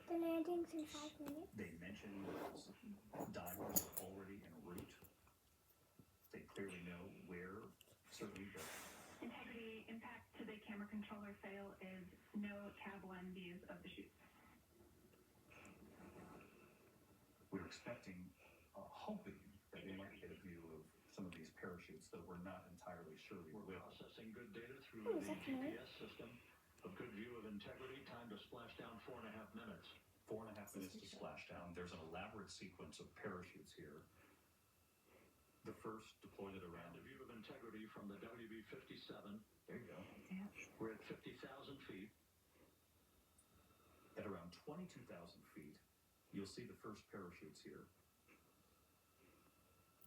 The landing's in 5 minutes. They mentioned divers already en route. They clearly know where, certainly the integrity impact to the camera controller fail is no cab one views of the chutes. we're expecting, hoping that we might get a view of some of these parachutes, though we're not entirely sure we will. We're processing good data through Oh, the is that familiar? GPS system. A good view of integrity, time to splash down 4.5 minutes. 4.5 minutes to splash down. There's an elaborate sequence of parachutes here. The first deployed at And around, a view of integrity from the WB-57. there you go, We're at 50,000 feet. at around 22,000 feet, you'll see the first parachutes here.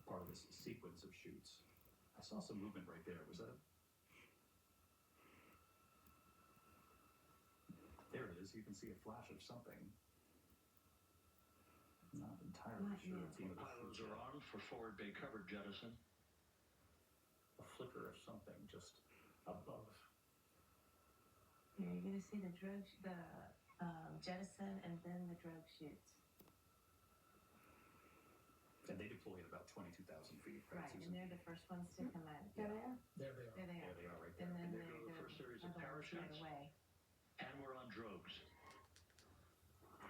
Part of this sequence of chutes. I saw some movement right there. Was that? There it is. You can see a flash of something. Not entirely sure. It's one of the Pilots are on for forward bay cover jettison. a flicker of something just above. Yeah, you're gonna see the jettison and then the drug chutes. And they deploy at about 22,000 feet, right, Right, Susan? and they're the first ones to come out. There they are. There they are. There they There are. they are right And there. then There they're go the first series of other ones right parachutes. away. And we're on drogues.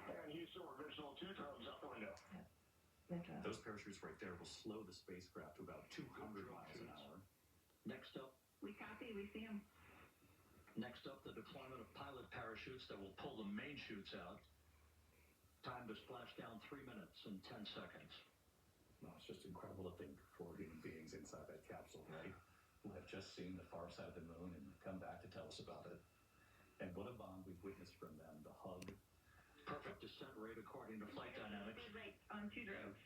And Houston, we're visual 2 drones out the window. The drug. Those parachutes right there will slow the spacecraft to about 200 miles an hour. Next up, We copy, we see them. the deployment of pilot parachutes that will pull the main chutes out. Time to splash down 3 minutes and 10 seconds. Well, it's just incredible to think for human beings inside that capsule, right? Who have just seen the far side of the moon and come back to tell us about it. And what a bond we've witnessed from them. The hug, Perfect descent rate according to flight dynamics. Good rate on 2 drogues.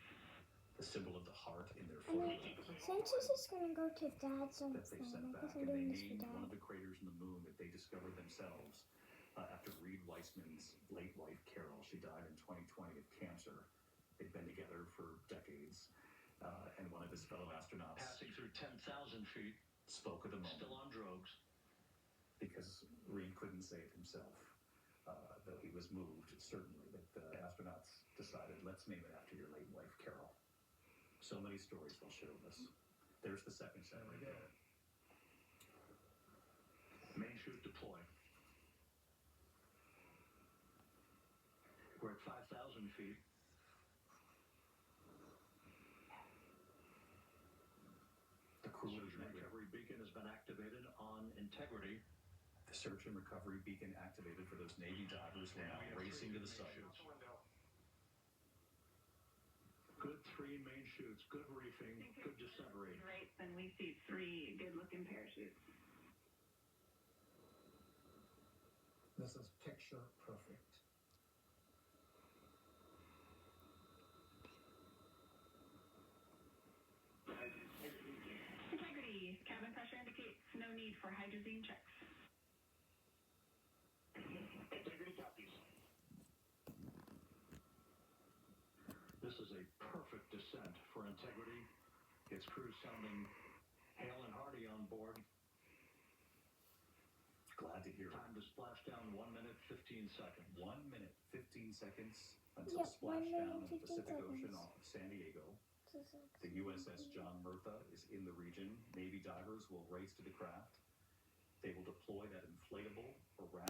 the symbol of the heart in their And then, forehead since this is gonna go to Dad's that thing, they sent I back. guess I'm And they doing this for named one Dad. of the craters in the moon that they discovered themselves after Reed Weissman's late wife, Carol. She died in 2020 of cancer. They'd been together for decades. And one of his fellow astronauts Passing through 10,000 feet. spoke of the moment. Still on drogues. Because Reed couldn't say it himself, though he was moved, certainly, that the astronauts decided, let's name it after your late wife, Carol. So many stories they'll share with us. There's the second set right there. Main chute deployed. We're at 5,000 feet. The crew Search is and recovery beacon has been activated on integrity. the search and recovery beacon activated for those Navy divers who are now racing to the site. Out the window. Good 3 main chutes, good reefing, good descent rate. Great, then we see 3 good-looking parachutes. This is picture perfect. Integrity, cabin pressure indicates no need for hydrazine checks. Integrity copies. This is a perfect descent for integrity. Its crew sounding hale and hearty on board. Glad to hear it. Time to splash down 1 minute, 15 seconds. 1 minute, 15 seconds until Yep, 1 splashdown minute, in the 15 Pacific Ocean seconds. off of San Diego. So it's The USS John Murtha is in the region. Navy divers will race to the craft. They will deploy that inflatable around